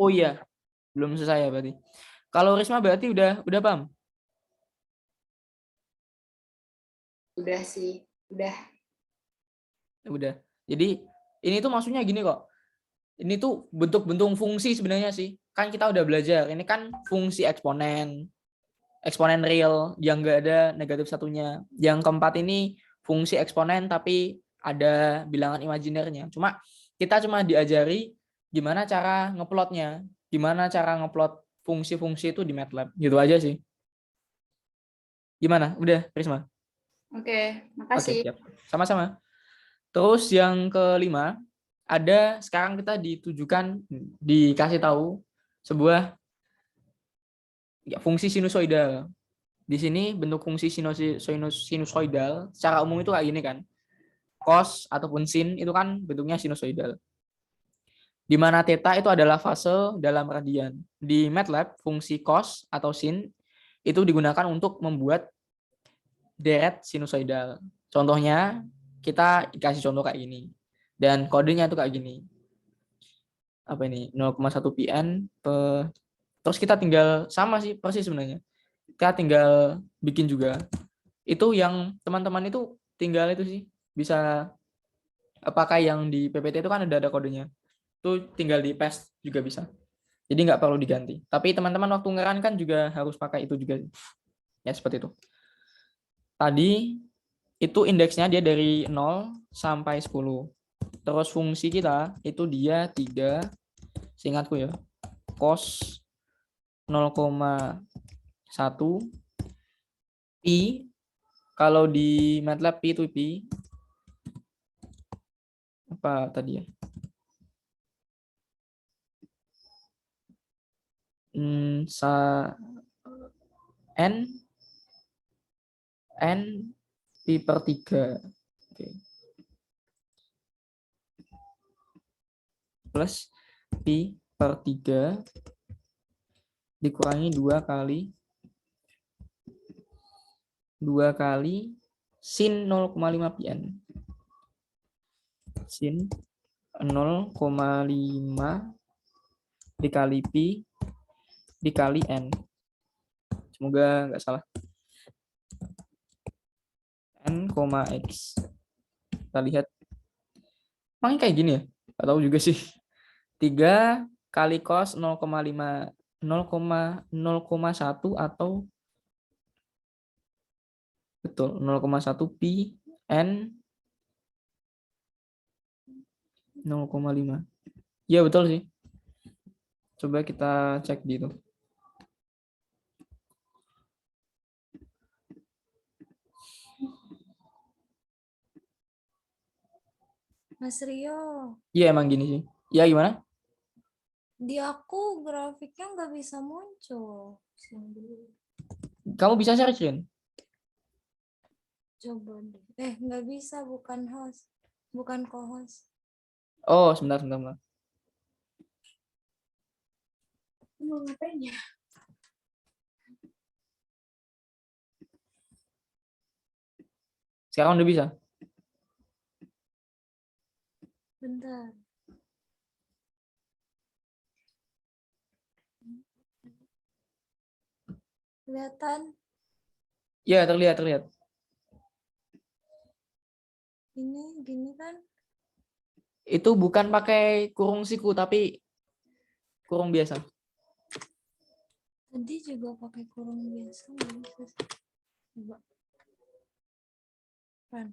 Oh iya, belum selesai ya berarti. Kalau Risma berarti udah paham? Udah sih, udah. Udah. Jadi ini tuh maksudnya gini kok. Ini tuh bentuk-bentuk fungsi sebenarnya sih. Kan kita udah belajar. Ini kan fungsi eksponen, eksponen real yang nggak ada negatif satunya. Yang keempat ini fungsi eksponen tapi ada bilangan imajinernya. Kita cuma diajari gimana cara ngeplotnya, gimana cara ngeplot fungsi-fungsi itu di MATLAB. Gitu aja sih. Gimana? Udah, Prisma? Oke, Oke, makasih. siap. Sama-sama. Terus yang kelima, ada sekarang kita dikasih tahu sebuah fungsi sinusoidal. Di sini bentuk fungsi sinusoidal secara umum itu kayak gini kan. Cos ataupun sin itu kan bentuknya sinusoidal. Di mana theta itu adalah fase dalam radian. Di MATLAB, fungsi cos atau sin itu digunakan untuk membuat deret sinusoidal. Contohnya, kita dikasih contoh kayak gini. Dan kodenya itu kayak gini. Apa ini? 0,1 pn per... Terus kita tinggal sama sih persis sebenarnya. Kita tinggal bikin juga. Itu yang teman-teman itu tinggal itu sih bisa apakah yang di PPT itu kan ada kodenya. Itu tinggal di paste juga bisa. Jadi nggak perlu diganti. Tapi teman-teman waktu ngeran kan juga harus pakai itu juga. Ya seperti itu. Tadi itu indeksnya dia dari 0 sampai 10. Terus fungsi kita itu dia 3, seingatku ya, cos 0,1 pi, kalau di MATLAB pi itu pi apa tadi ya, sa n pi per 3. Oke. Plus pi per 3 dikurangi 2 kali sin 0,5 pn. Sin 0,5 dikali pi dikali n. Semoga nggak salah. N, x. Kita lihat. Emang kayak gini ya? Nggak tahu juga sih. 3 kali cos 0,5 0,1 atau betul 0,1 pi n 0,5. Ya betul sih. Coba kita cek di itu. Mas Rio, Iya emang gini sih. Ya gimana? di aku grafiknya nggak bisa muncul. Kamu bisa share screen? Coba deh. Nggak bisa, bukan host, bukan co-host. Oh, sebentar. Mau ngapain ya? Sekarang udah bisa? Bentar. Kelihatan? Ya, terlihat. Ini gini kan? Itu bukan pakai kurung siku tapi kurung biasa. Tadi juga pakai kurung biasa. Nggak bisa sih. Coba. Run.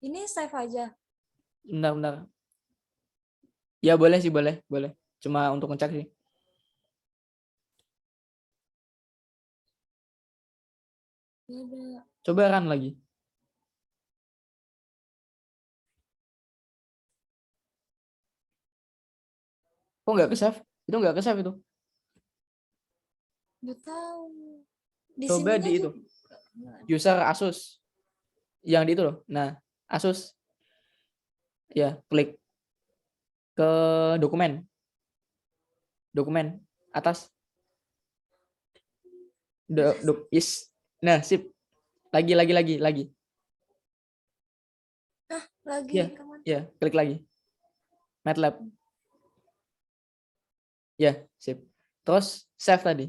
Ini save aja. Bentar. Ya boleh sih, boleh. Cuma untuk ngecek sih. Ada. Coba run lagi. Oh nggak ke save? Itu nggak ke save itu. Nggak tahu. Di Coba sininya di itu. juga. User Asus. Yang di itu loh. Nah, Asus. Ya, klik ke dokumen. Dokumen atas. Yes. Nah, sip. Lagi. Lagi Ya, kemana? klik lagi. MATLAB. Ya, sip. Terus save tadi.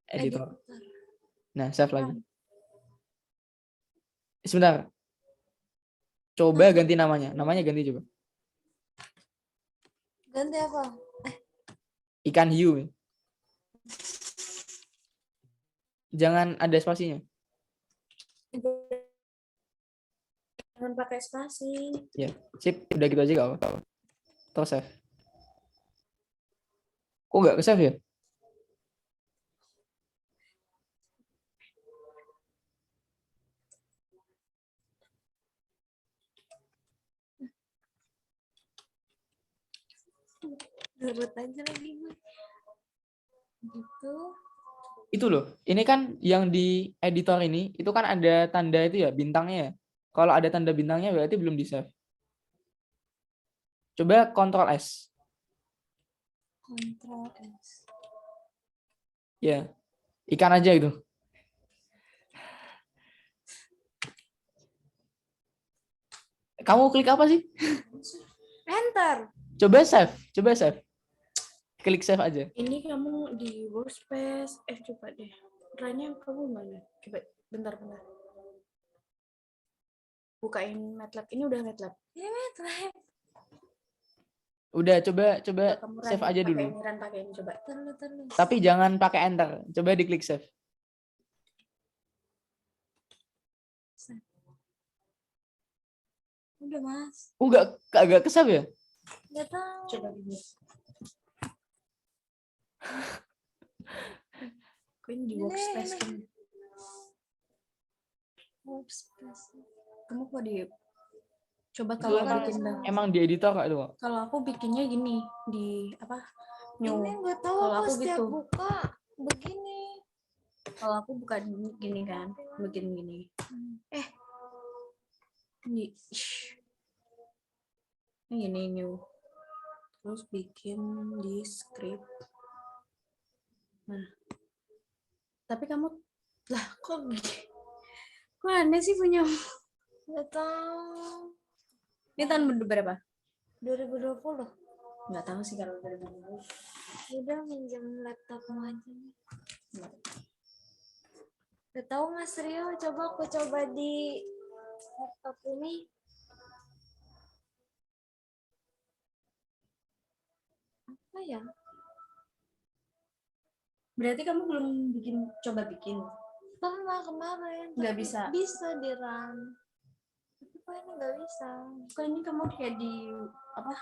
Editor. Nah, save lagi. Sebentar. Coba ganti namanya. Namanya ganti coba. Ganti apa? Ikan hiu. Jangan ada spasinya. Jangan pakai spasi. Ya, sip. Udah gitu aja gak apa-apa. Terus save. Kok nggak ke save ya? Durut aja lagi gue. Gitu. Itu loh. Ini kan yang di editor ini, itu kan ada tanda itu ya, bintangnya ya. Kalau ada tanda bintangnya berarti belum di save. Coba Ctrl S. Ctrl S. Ya, ikan aja itu. Kamu klik apa sih? Enter. Coba save. Coba save. Klik save aja. Ini kamu di workspace. Coba deh. Ranya kamu mana? Coba bentar. Bukain MATLAB. Ini udah MATLAB. Ini MATLAB. Udah, coba Kamu save Ran, aja pakai dulu. ini, Ran, pakai ini coba. Terus. Tapi jangan pakai enter. Coba diklik save. Udah mas. Agak ke save ya? Nggak tahu. Coba dulu. Kau ini di workspace kan? Workspace. Kamu kok di coba Itu kalau emang, bikin dah. emang di editor kak itu kak? Kalau aku bikinnya gini di apa? New. Ini nggak tahu Kalau aku aku setiap gitu. buka begini. Kalau aku bukan gini kan, bikin gini. Ini gini new. Terus bikin di script. Nah. Tapi kamu lah kok gini? Kok aneh sih punya? Nggak tahu. Ini tahun berapa? 2020. Nggak tahu sih kalau 2020. Udah minjem laptopmu aja. Nggak tahu Mas Rio. Coba aku coba di laptop ini. Apa ya? Berarti kamu belum coba bikin. Pernah kemarin. Nggak tapi bisa. Bisa di run. Tapi kok ini nggak bisa. Kok ini kamu kayak di apa?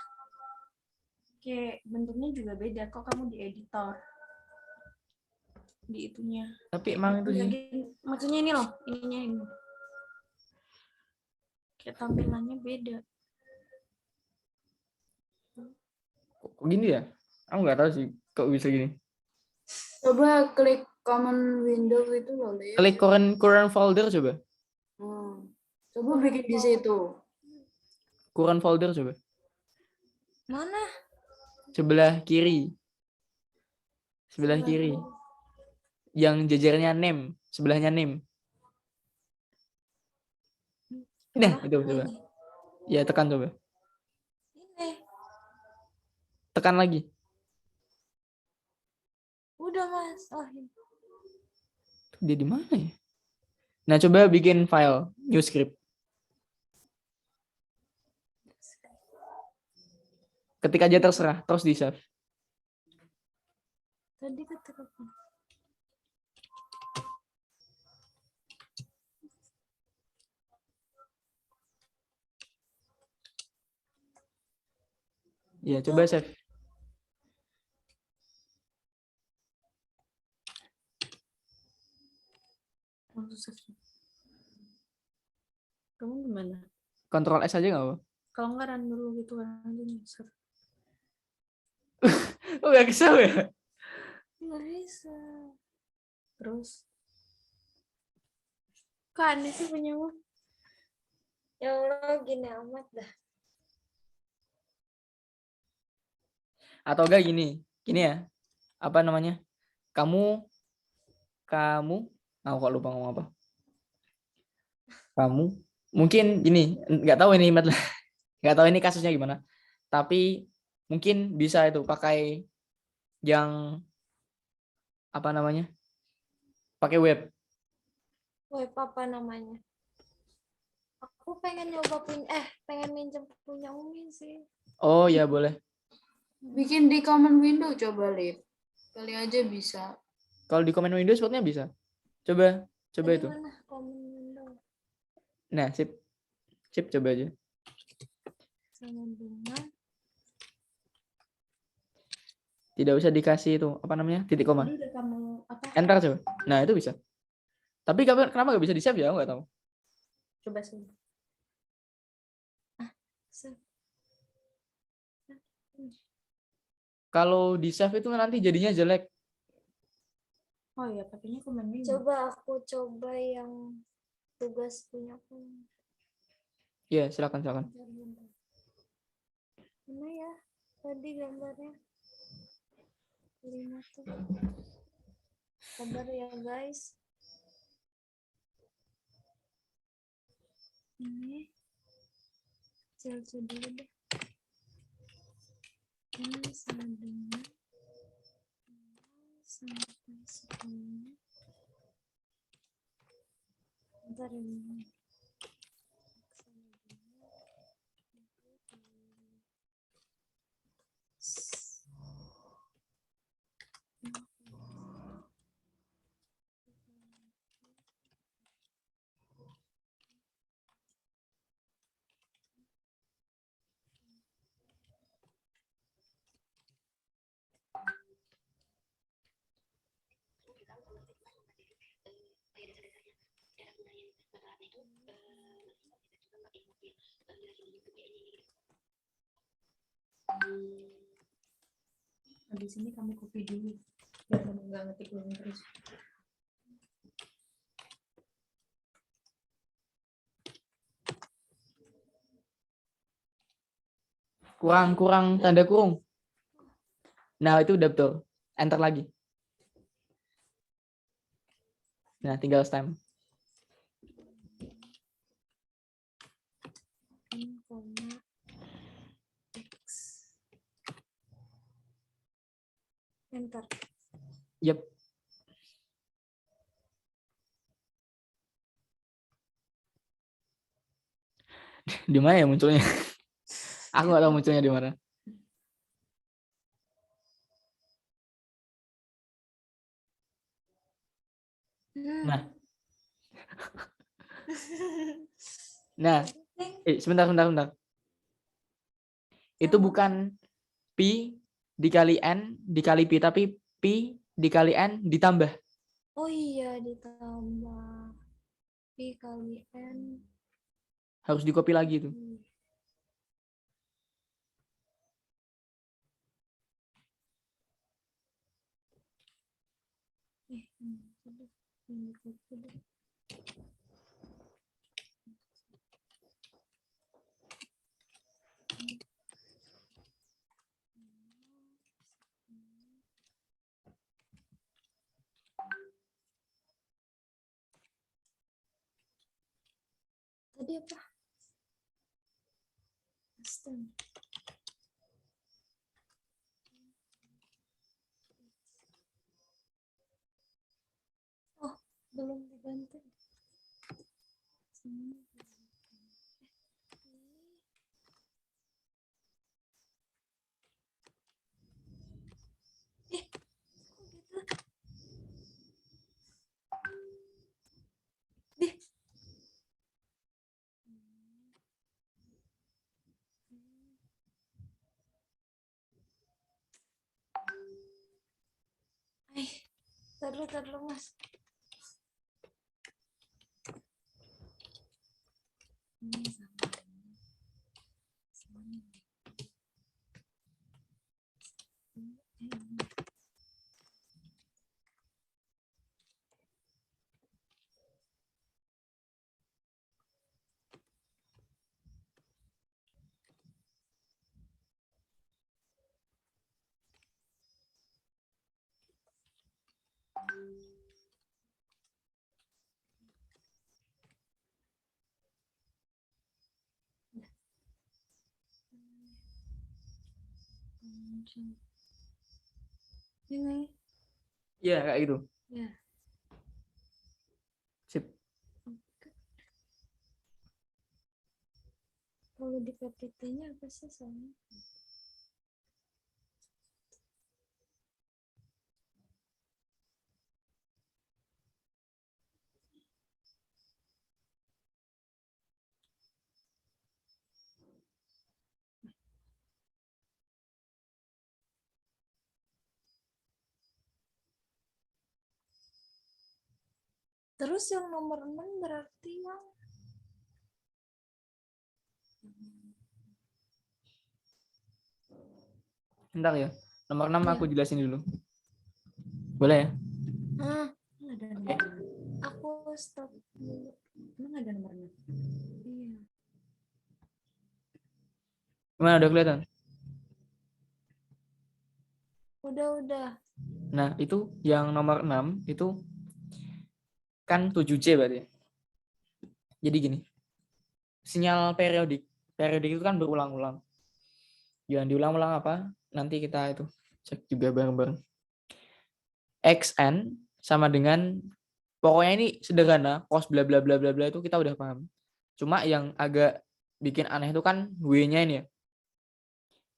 Kayak bentuknya juga beda. Kok kamu di editor? Di itunya. Tapi emang itu sih. Maksudnya ini loh, ininya ini. Kayak tampilannya beda. Kok gini ya? Aku nggak tahu sih kok bisa gini. Coba klik common window itu loh, Lip. Klik current folder coba. Coba bikin di situ. Current folder coba. Mana? Sebelah kiri. Sebelah kiri. Yang jajarnya name, sebelahnya name. Nah, itu coba. Ya, tekan coba. Ini. Tekan lagi. Udah Mas. Oh, ini. Dia di mana ya? Nah, coba bikin file new script. Ketik aja terserah, terus di save. Tadi ketik apa? Ya, coba save. Kamu gimana? Ctrl S aja nggak apa? Kalau nggak run dulu gitu kan aja nyuser. Oh, nggak kesel ya? Nggak bisa. Terus Kok aneh sih punyamu? Ya Allah, gini amat dah. Atau enggak gini ya? Apa namanya? Kamu, aku kok lupa ngomong apa? Kamu, mungkin gini, nggak tahu ini kasusnya gimana. Tapi Mungkin bisa itu pakai yang apa namanya? Pakai web. Web apa namanya? Aku pengen pengen minjem punya Umi sih. Oh ya boleh. Bikin di common window coba, Lip. Kali aja bisa. Kalau di komen Windows sepertinya bisa. Coba Di itu. mana common window? Nah, sip coba aja. Sama bunga. Tidak usah dikasih itu apa namanya? Titik koma. Tadi udah kamu apa? Enter coba. Nah, itu bisa. Tapi kenapa nggak bisa di save ya? Aku nggak tahu. Coba sih. Se- Kalau di save itu nanti jadinya jelek. Oh ya, pakainya command window. Coba aku coba yang tugas punya aku. Iya, silakan. Bentar. Mana ya tadi gambarnya? 5 tuh. Sabar ya guys. Ini kecil dulu deh. Ini sama dengan sampai 10. Bentar ini. Habis ini kamu copy dulu. Biar kamu nggak ngetik ulang terus. Kurang tanda kurung. Nah, itu udah betul. Enter lagi. Nah, tinggal stem. X. Enter. Yep. Di mana ya munculnya? Aku nggak tahu munculnya di mana. Nah. Nah, sebentar. Itu bukan pi dikali n dikali pi, tapi pi dikali n ditambah. Oh iya, ditambah P kali N. Harus dikopi lagi itu. Ini kopi deh. Tadi apa? Stem. Oh, belum diganti. Taruh mas. Ini sama. Ini. Iya, kayak gitu. Ya. Sip. Kalau di PPT-nya apa sih soalnya? Terus yang nomor 6 berarti yang Bentar ya. Nomor 6 Iya. aku jelasin dulu. Boleh ya? ah, ada nomor 6. Aku stop dulu. Emang ada nomor 6? Iya. Gimana, udah kelihatan? Udah. Nah, itu yang nomor 6 itu kan 7C berarti. Jadi gini. Sinyal periodik. Periodik itu kan berulang-ulang. Jangan diulang-ulang apa? Nanti kita itu cek juga bareng-bareng. XN sama dengan, pokoknya ini sederhana, cos bla bla bla bla bla itu kita udah paham. Cuma yang agak bikin aneh itu kan W-nya ini ya.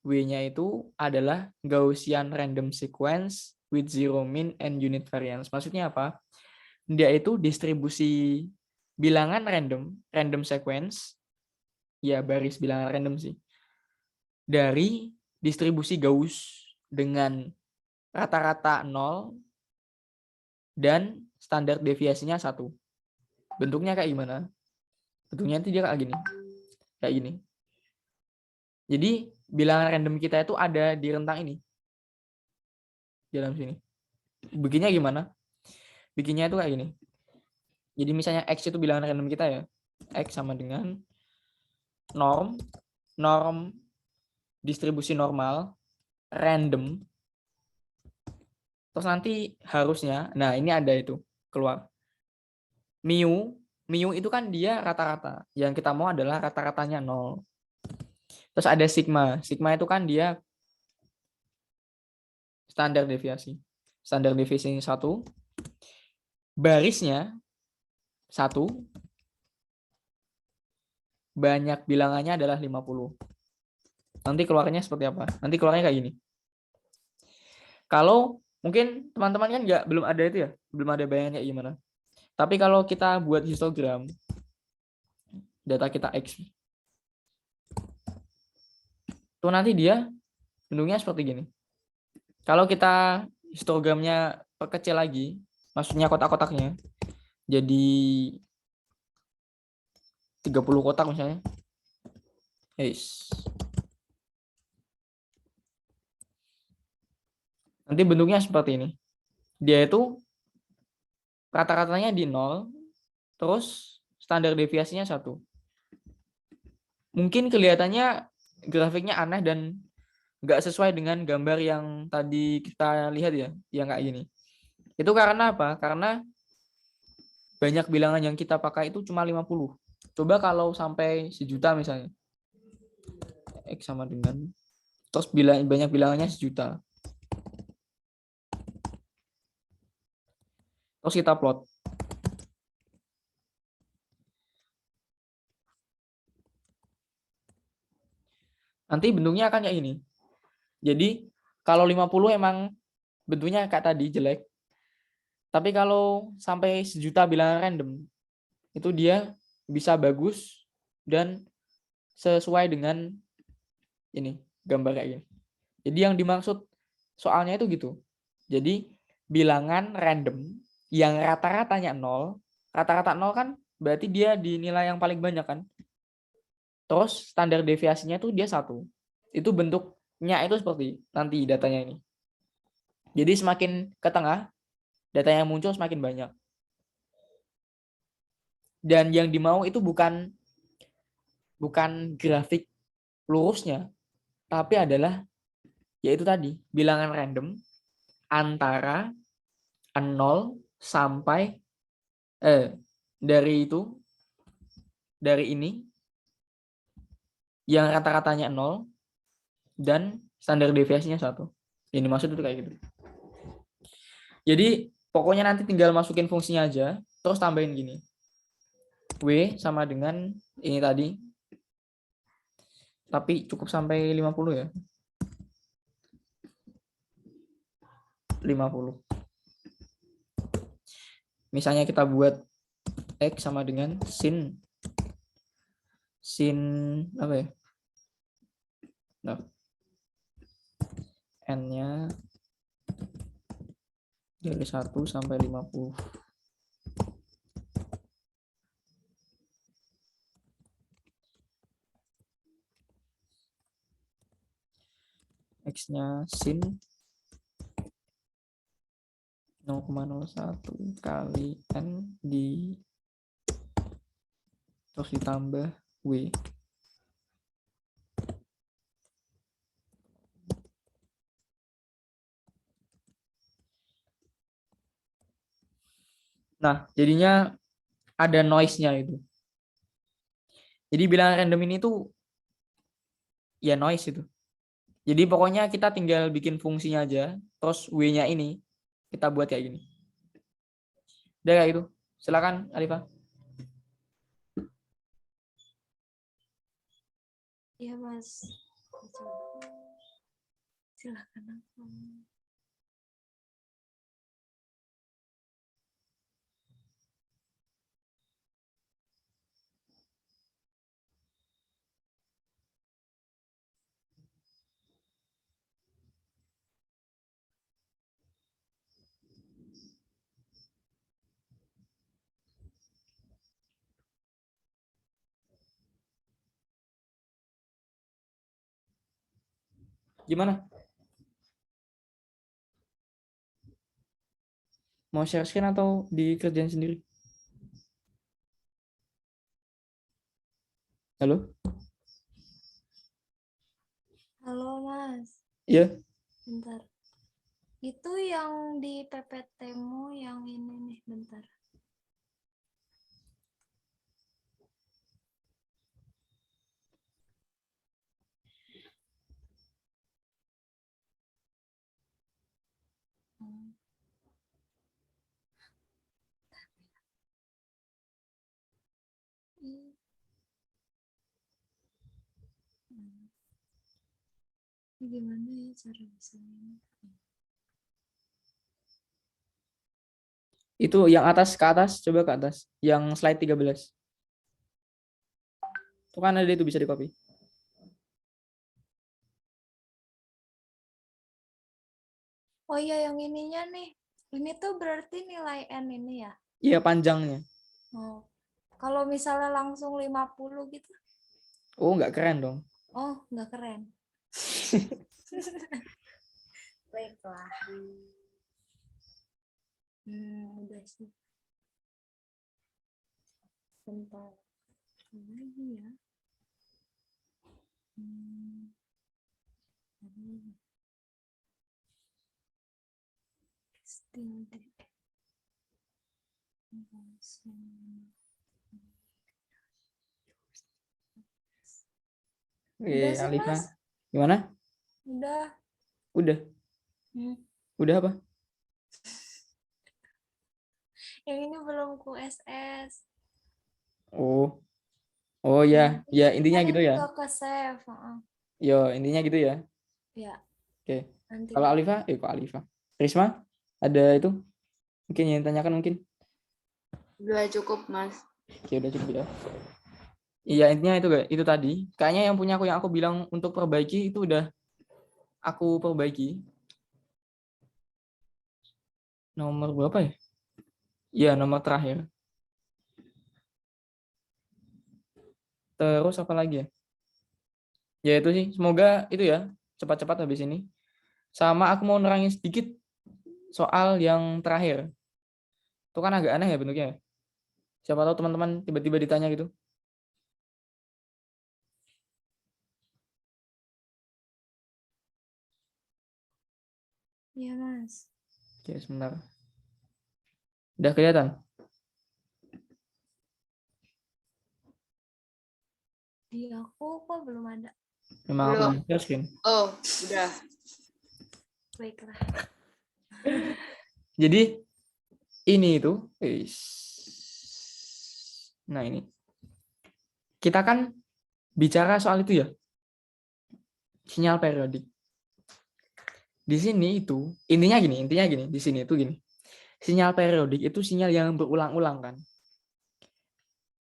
W-nya itu adalah Gaussian random sequence with zero mean and unit variance. Maksudnya apa? Dia itu distribusi bilangan random sequence, ya baris bilangan random sih, dari distribusi Gauss dengan rata-rata 0 dan standar deviasinya 1. Bentuknya kayak gimana? Bentuknya nanti dia kayak gini. Kayak gini. Jadi bilangan random kita itu ada di rentang ini. Di dalam sini. Bikinnya gimana? Bikinnya itu kayak gini. Jadi misalnya X itu bilangan random kita ya. X sama dengan norm distribusi normal random. Terus nanti harusnya, nah ini ada itu keluar. Mu itu kan dia rata-rata. Yang kita mau adalah rata-ratanya 0. Terus ada sigma. Sigma itu kan dia standar deviasi. Standar deviasi 1. Barisnya 1. Banyak bilangannya adalah 50. Nanti keluarnya seperti apa? Nanti keluarnya kayak gini. Kalau mungkin teman-teman kan belum ada itu ya, belum ada bayangan kayak gimana. Tapi kalau kita buat histogram data kita X, tuh nanti dia bentuknya seperti gini. Kalau kita histogramnya perkecil lagi, maksudnya kotak-kotaknya jadi 30 kotak misalnya. Yes. Nanti bentuknya seperti ini. Dia itu rata-ratanya di 0, terus standar deviasinya 1. Mungkin kelihatannya grafiknya aneh dan nggak sesuai dengan gambar yang tadi kita lihat ya, yang kayak gini. Itu karena apa? Karena banyak bilangan yang kita pakai itu cuma 50. Coba kalau sampai 1.000.000 misalnya. X sama dengan, terus banyak bilangannya 1.000.000. Terus kita plot. Nanti bentuknya akan kayak ini. Jadi kalau 50 emang bentuknya kayak tadi jelek. Tapi kalau sampai 1.000.000 bilangan random, itu dia bisa bagus dan sesuai dengan ini gambar kayak gini. Jadi yang dimaksud soalnya itu gitu. Jadi bilangan random yang rata-ratanya 0, rata-rata 0 kan berarti dia di nilai yang paling banyak kan. Terus standar deviasinya itu dia 1. Itu bentuknya itu seperti nanti datanya ini. Jadi semakin ke tengah, data yang muncul semakin banyak. Dan yang dimau itu bukan grafik lurusnya, tapi adalah yaitu tadi bilangan random antara 0 sampai dari ini yang rata-ratanya 0 dan Standar deviasinya 1. Ini maksud itu kayak gitu. Jadi pokoknya nanti tinggal masukin fungsinya aja, terus tambahin gini. W sama dengan ini tadi. Tapi cukup sampai 50 ya. 50. Misalnya kita buat X sama dengan sin apa ya? Nah, N-nya dari 1 sampai 50. X-nya sin 0,01 kali N terus ditambah W. Nah, jadinya ada noise-nya itu. Jadi bilangan random ini tuh ya noise itu. Jadi pokoknya kita tinggal bikin fungsinya aja, terus W-nya ini kita buat kayak gini. Udah kayak gitu. Silakan Alifah. Iya Mas. Silakan aku. Gimana? Mau share screen atau dikerjain sendiri? Halo? Halo Mas. Iya. Bentar. Itu yang di PPT-mu yang ini nih, bentar. Ini gimana ya cara misalnya? Itu yang atas ke atas, coba ke atas. Yang slide 13. Itu kan ada itu bisa di-copy. Oh iya yang ininya nih. Ini tuh berarti nilai N ini ya? Iya, panjangnya. Oh. Kalau misalnya langsung 50 gitu? Oh, nggak keren dong. Oh, nggak keren. Baiklah. Udah sih. Bentar. Apa lagi ya? Still deh. Udah sih, Alifah. Mas. Gimana? Udah. Udah. Udah apa? Yang ini belum ku SS. Oh. Oh ya, ya intinya gitu ya. Nggak ke save. Yo, intinya gitu ya. Ya. Oke. Nanti. Kalau Alifah, kok Alifah? Risma, ada itu? Mungkin yang tanyakan mungkin. Udah cukup, Mas. Oke, udah cukup ya. Iya, intinya itu tadi. Kayaknya yang punya aku yang aku bilang untuk perbaiki itu udah aku perbaiki. Nomor berapa ya? Iya, nomor terakhir. Terus apa lagi ya? Ya itu sih, semoga itu ya cepat-cepat habis ini. Sama aku mau nerangin sedikit soal yang terakhir. Itu kan agak aneh ya bentuknya. Siapa tahu teman-teman tiba-tiba ditanya gitu. Iya, Mas. Oke, sebentar. Udah kelihatan? Di aku kok belum ada. Memang aku Belum. belum share screen. Oh, udah. Baiklah. Jadi ini itu, nah ini kita kan bicara soal itu ya, sinyal periodik. Di sini itu intinya gini, di sini itu gini. Sinyal periodik itu sinyal yang berulang-ulang kan.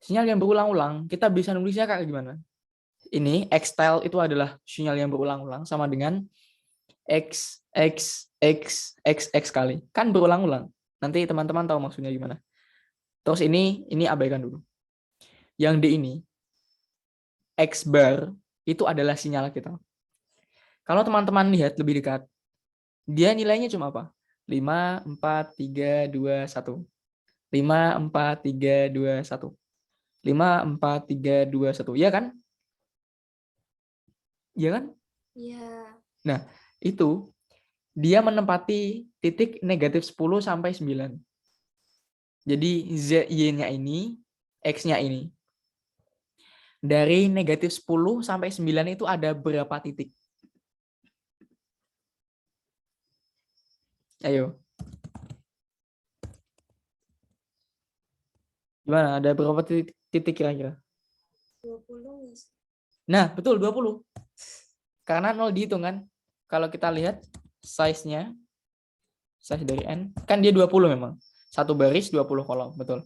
Sinyal yang berulang-ulang kita bisa nulisnya kayak gimana? Ini X-style itu adalah sinyal yang berulang-ulang sama dengan X X kali. Kan berulang-ulang. Nanti teman-teman tahu maksudnya gimana. Terus ini abaikan dulu. Yang di ini X bar itu adalah sinyal kita. Kalau teman-teman lihat lebih dekat, dia nilainya cuma apa? 5, 4, 3, 2, 1. 5, 4, 3, 2, 1. 5, 4, 3, 2, 1. Iya kan? Iya kan? Iya. Nah, itu dia menempati titik negatif 10 sampai 9. Jadi Y-nya ini, X-nya ini. Dari negatif 10 sampai 9 itu ada berapa titik? Ayo. Gimana? Ada berapa titik kira-kira? 20 ya. Nah, betul 20. Karena 0 dihitung kan. Kalau kita lihat size-nya, size dari N, kan dia 20 memang. Satu baris 20 kolom, betul.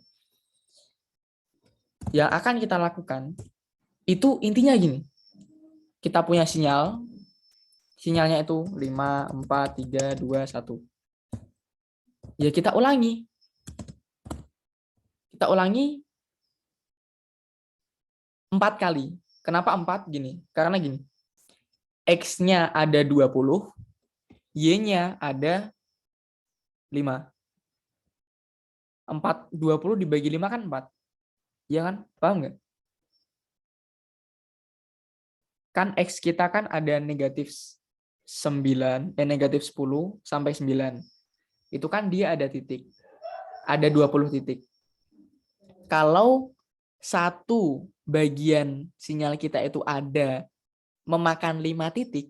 Yang akan kita lakukan, itu intinya gini. Kita punya sinyal, sinyalnya itu 5, 4, 3, 2, 1. Ya kita ulangi. Kita ulangi 4 kali. Kenapa 4? Gini. Karena gini. X-nya ada 20, Y-nya ada 5. 20 dibagi 5 kan 4. Iya kan? Paham nggak? Kan X kita kan ada negatif 9, negatif 10 sampai 9. Itu kan dia ada titik. Ada 20 titik. Kalau satu bagian sinyal kita itu ada memakan 5 titik,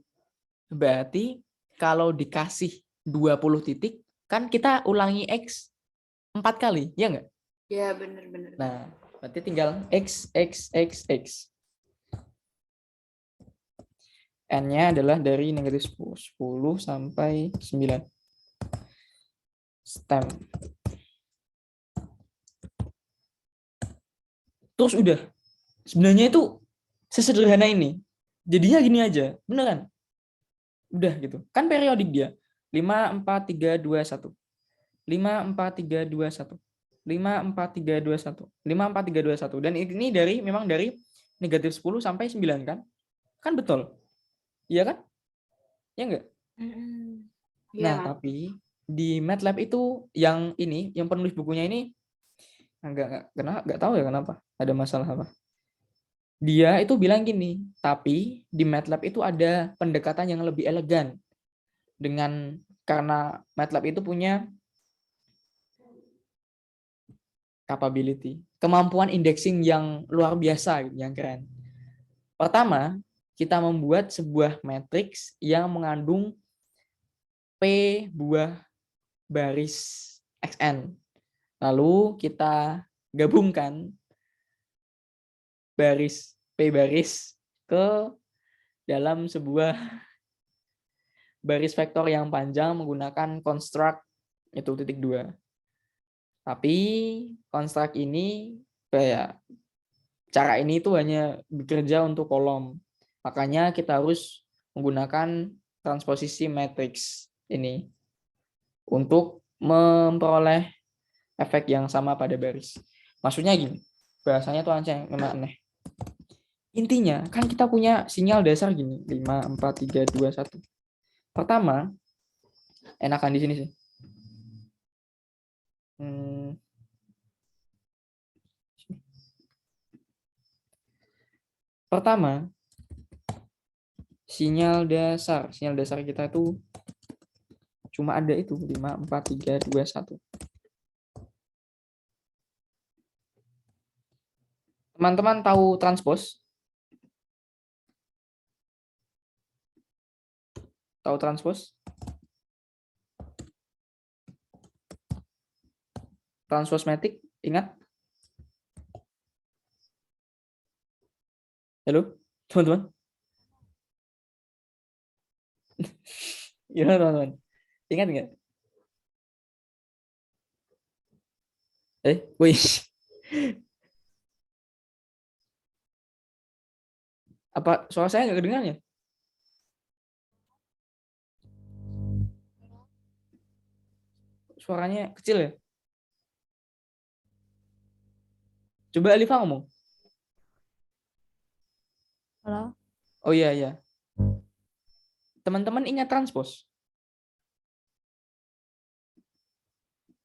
berarti kalau dikasih 20 titik, kan kita ulangi X 4 kali, ya nggak? Ya, benar-benar. Nah, berarti tinggal X. N-nya adalah dari negatif 10 sampai 9. Stem. Terus udah. Sebenarnya itu sesederhana ini. Jadinya gini aja. Beneran. Udah gitu. Kan periodik dia. 5, 4, 3, 2, 1. 5, 4, 3, 2, 1. 5, 4, 3, 2, 1. 5, 4, 3, 2, 1. Dan ini memang dari negatif 10 sampai 9 kan? Kan betul. Iya kan? Ya enggak? Nah, Iya. tapi di MATLAB itu yang penulis bukunya ini enggak tahu ya kenapa. Ada masalah apa. Dia itu bilang gini, tapi di MATLAB itu ada pendekatan yang lebih elegan. Karena MATLAB itu punya capability, kemampuan indexing yang luar biasa, yang keren. Pertama, kita membuat sebuah matriks yang mengandung P buah baris XN. Lalu kita gabungkan baris P baris ke dalam sebuah baris vektor yang panjang menggunakan construct itu titik 2. Tapi construct ini cara ini itu hanya bekerja untuk kolom. Makanya kita harus menggunakan transposisi matriks ini untuk memperoleh efek yang sama pada baris. Maksudnya gini, bahasanya tuh memang aneh. Intinya, kan kita punya sinyal dasar gini, 5, 4, 3, 2, 1. Pertama, enakan di sini sih. Pertama, sinyal dasar kita itu cuma ada itu 5, 4, 3, 2, 1. Teman-teman tahu transpose? Tahu transpose? Transpose matic, ingat? Halo, teman-teman? Gimana teman-teman? Ingat nggak? Wih. Apa suara saya nggak kedengaran ya? Suaranya kecil ya? Coba Alifa ngomong. Halo? Oh iya, iya. Teman-teman ingat transpose?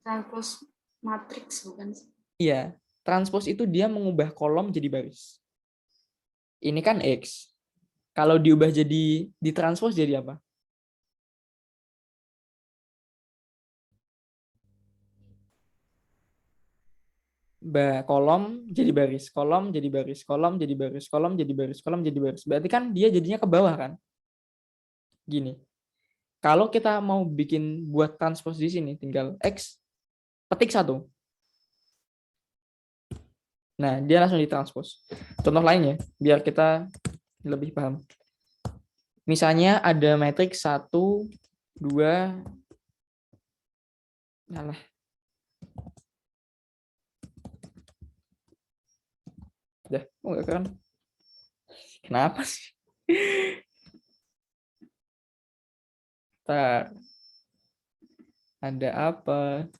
Transpose matrix bukan sih? Iya. Transpose itu dia mengubah kolom jadi baris. Ini kan X. Kalau diubah jadi ditranspose jadi apa? Kolom jadi baris, kolom jadi baris, kolom jadi baris, kolom jadi baris, kolom jadi baris. Berarti kan dia jadinya ke bawah kan? Gini. Kalau kita mau bikin buat transpose di sini, tinggal X, petik 1. Nah, dia langsung ditranspose. Contoh lainnya, biar kita lebih paham. Misalnya ada matriks 1, 2, Alah. Udah, nggak keren. Kenapa sih? Ntar. Ada apa?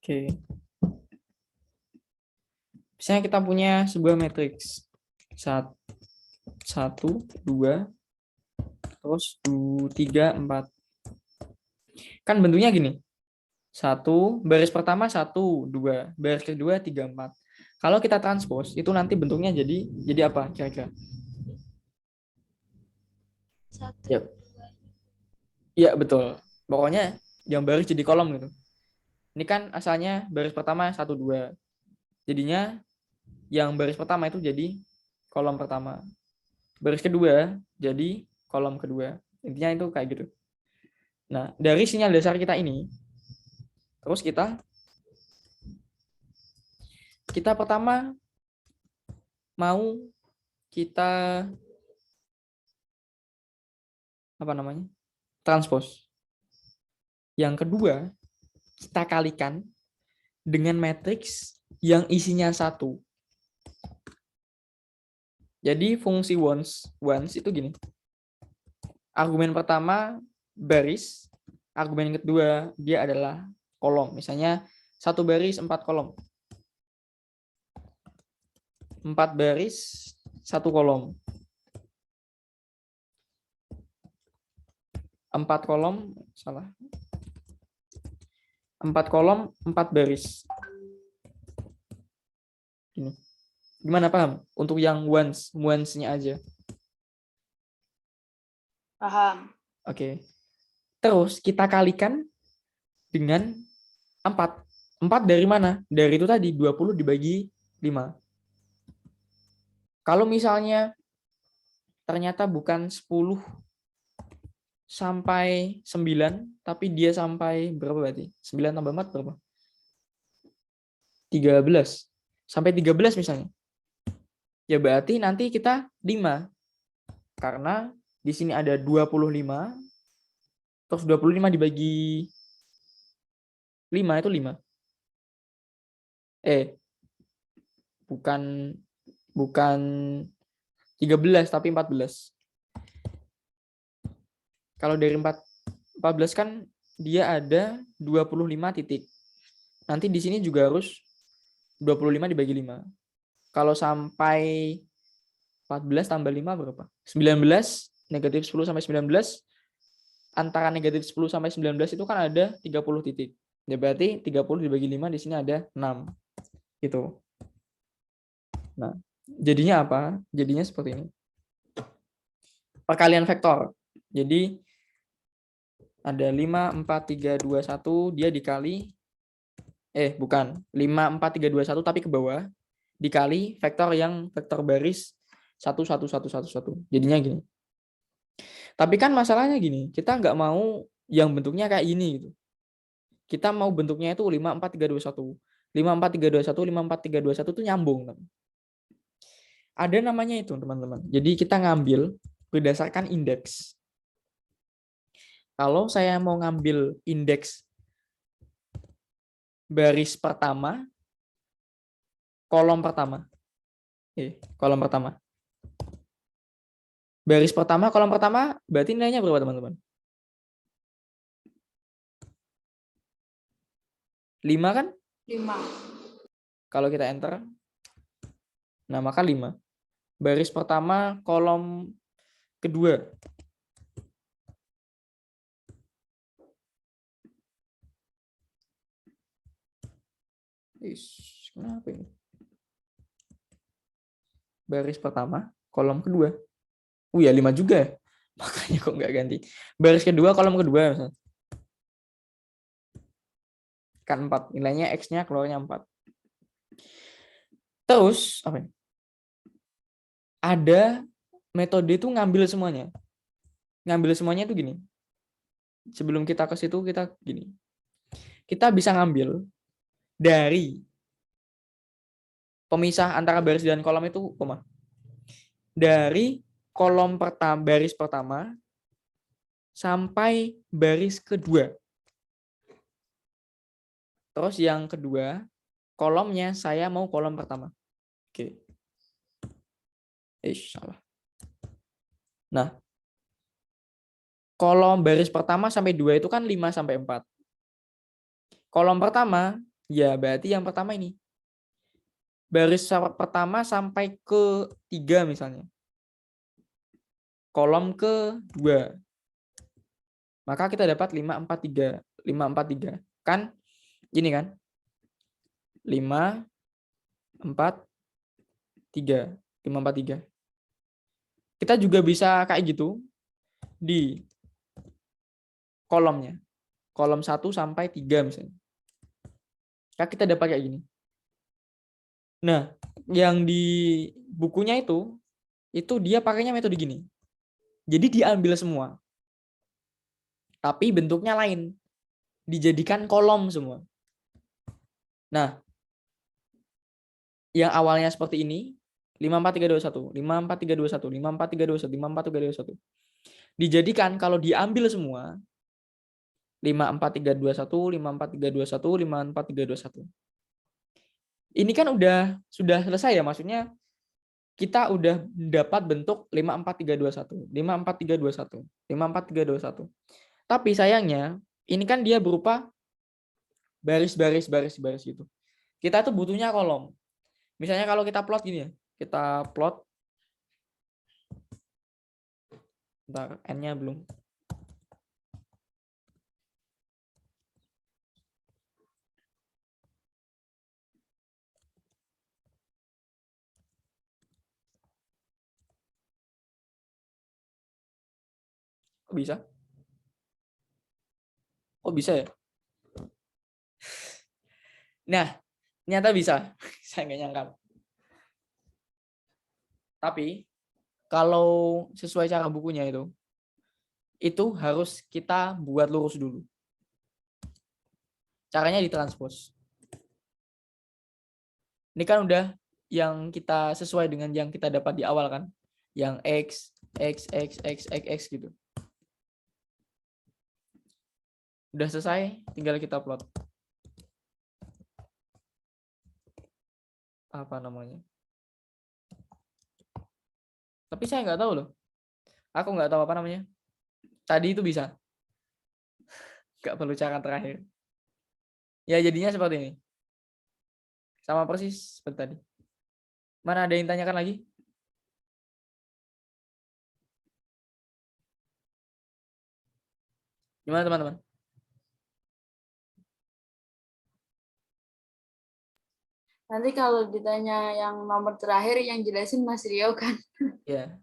Oke. Misalnya kita punya sebuah matriks. 1, 2, terus 3, 4. Kan bentuknya gini. 1, baris pertama 1, 2, baris kedua 3, 4. Kalau kita transpose, itu nanti bentuknya jadi apa kira-kira? 1, Yap. Iya, betul. Pokoknya yang baris jadi kolom gitu. Ini kan asalnya baris pertama 1, 2. Jadinya yang baris pertama itu jadi kolom pertama. Baris kedua jadi kolom kedua. Intinya itu kayak gitu. Nah, dari sinyal dasar kita ini, terus kita pertama mau kita apa namanya? Transpose. Yang kedua, kita kalikan dengan matriks yang isinya 1. Jadi fungsi once itu gini. Argumen pertama baris, argumen kedua dia adalah kolom. Misalnya 1 baris 4 kolom. 4 baris 1 kolom. 4 kolom, salah. 4 kolom, 4 baris. Gini. Gimana, paham? Untuk yang once-nya aja. Paham. Oke. Terus kita kalikan dengan 4. 4 dari mana? Dari itu tadi 20 dibagi 5. Kalau misalnya ternyata bukan 10 sampai 9, tapi dia sampai berapa berarti? 9 tambah 4 berapa? 13. Sampai 13 misalnya. Ya berarti nanti kita 5. Karena di sini ada 25. Terus 25 dibagi 5 itu 5. Bukan 13 tapi 14. Kalau dari 14 kan dia ada 25 titik. Nanti di sini juga harus 25 dibagi 5. Kalau sampai 14 tambah 5 berapa? 19, negatif 10 sampai 19, antara negatif 10 sampai 19 itu kan ada 30 titik. Ya berarti 30 dibagi 5 di sini ada 6. Gitu. Nah, jadinya apa? Jadinya seperti ini. Perkalian vektor. Jadi ada 5, 4, 3, 2, 1, dia dikali bukan 5, 4, 3, 2, 1 tapi ke bawah dikali vektor yang vektor baris 1, 1, 1, 1, 1. Jadinya gini. Tapi kan masalahnya gini, kita nggak mau yang bentuknya kayak gini gitu. Kita mau bentuknya itu 5, 4, 3, 2, 1. 5, 4, 3, 2, 1, 5, 4, 3, 2, 1 itu nyambung. Ada namanya itu teman-teman. Jadi kita ngambil berdasarkan indeks. Kalau saya mau ngambil indeks baris pertama, kolom pertama. Kolom pertama. Baris pertama, kolom pertama, berarti nilainya berapa teman-teman? 5 kan? 5. Kalau kita enter, nah maka 5. Baris pertama, kolom kedua. Kenapa ini? Baris pertama, kolom kedua. Ya 5 juga. Makanya kok nggak ganti. Baris kedua, kolom kedua. Misalnya. Kan 4. Nilainya X-nya keluarnya 4. Terus, apa ini? Ada metode itu ngambil semuanya. Ngambil semuanya itu gini. Sebelum kita ke situ, kita gini. Kita bisa ngambil dari pemisah antara baris dan kolom itu, dari kolom pertama, baris pertama sampai baris kedua. Terus yang kedua, kolomnya saya mau kolom pertama. Oke. Salah. Nah, kolom baris pertama sampai 2 itu kan 5 sampai 4. Kolom pertama, ya berarti yang pertama ini. Baris pertama sampai ke 3 misalnya. Kolom ke-2. Maka kita dapat 5, 4, 3. 5, 4, 3. Kan? Gini kan? 5, 4, 3. 5, 4, 3. Kita juga bisa kayak gitu di kolomnya. Kolom 1 sampai 3 misalnya. Nah, kita dapat kayak gini. Nah, yang di bukunya itu dia pakainya metode gini. Jadi diambil semua. Tapi bentuknya lain. Dijadikan kolom semua. Nah, yang awalnya seperti ini, 5, 4, 3, 2, 1. 5, 4, 3, 2, 1. 5, 4, 3, 2, 1. 5, 4, 3, 2, 1. Dijadikan kalau diambil semua, 5, 4, 3, 2, 1. 5, 4, 3, 2, 1. 5, 4, 3, 2, 1. Ini kan sudah selesai ya, maksudnya kita udah dapat bentuk 5, 4, 3, 2, 1. 5, 4, 3, 2, 1. 5, 4, 3, 2, 1. Tapi sayangnya, ini kan dia berupa baris-baris gitu. Kita tuh butuhnya kolom. Misalnya kalau kita plot gini ya, kita plot. Bentar, N-nya belum. Kok bisa? Kok bisa ya? Nah, ternyata bisa. Saya nggak nyangka. Tapi, kalau sesuai cara bukunya itu harus kita buat lurus dulu. Caranya ditranspos. Ini kan udah yang kita sesuai dengan yang kita dapat di awal kan. Yang X gitu. Udah selesai, tinggal kita plot. Apa namanya? Tapi saya nggak tahu loh. Aku nggak tahu apa namanya. Tadi itu bisa. Nggak perlu cara terakhir. Ya jadinya seperti ini. Sama persis seperti tadi. Mana ada yang tanyakan lagi? Gimana teman-teman? Nanti kalau ditanya yang nomor terakhir yang jelasin Mas Rio kan. Ya.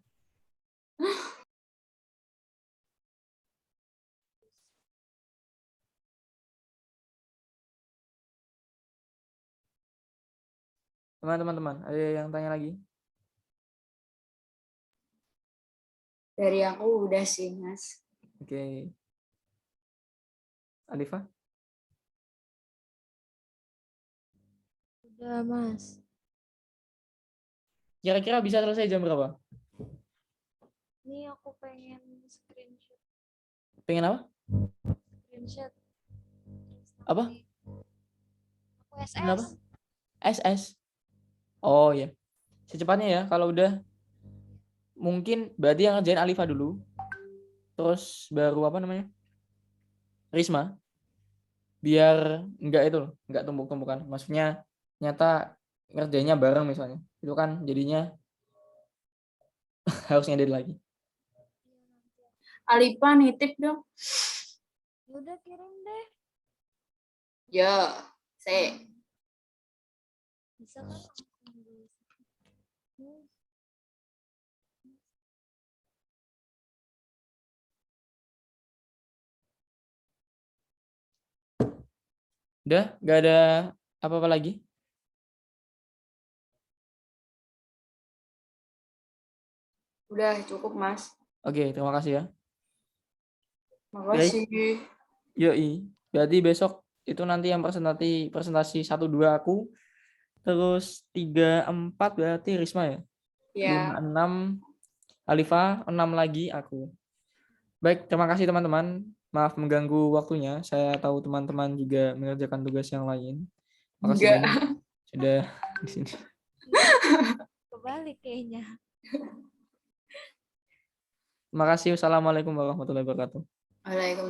Teman-teman, ada yang tanya lagi? Dari aku udah sih, Mas. Oke. Alifa? Udah, Mas. Kira-kira bisa selesai jam berapa? Ini aku pengen screenshot. Pengen apa? Screenshot. Apa? Aku SS. Kenapa? SS. Oh ya. Secepatnya ya. Kalau udah mungkin berarti yang ngerjain Alifa dulu. Terus baru apa namanya? Risma. Biar enggak itu loh, enggak tumpuk-tumpukan. Maksudnya nyata ngerjainnya bareng misalnya. Itu kan jadinya harus ngedit lagi. Alifa nitip dong. Udah kirim deh. Ya, saya. Bisa kan langsung di. Udah, enggak ada apa-apa lagi. Udah cukup, Mas. Oke, terima kasih ya. Makasih. Yoi. Berarti besok itu nanti yang presentasi 1-2 aku. Terus 3-4 berarti Risma ya. Ya. 5-6 Alifa, 6 lagi aku. Baik, terima kasih teman-teman. Maaf mengganggu waktunya. Saya tahu teman-teman juga mengerjakan tugas yang lain. Makasih Enggak. banyak sudah di sini. Kebalik kayaknya. Terima kasih. Wassalamualaikum warahmatullahi wabarakatuh. Waalaikumsalam.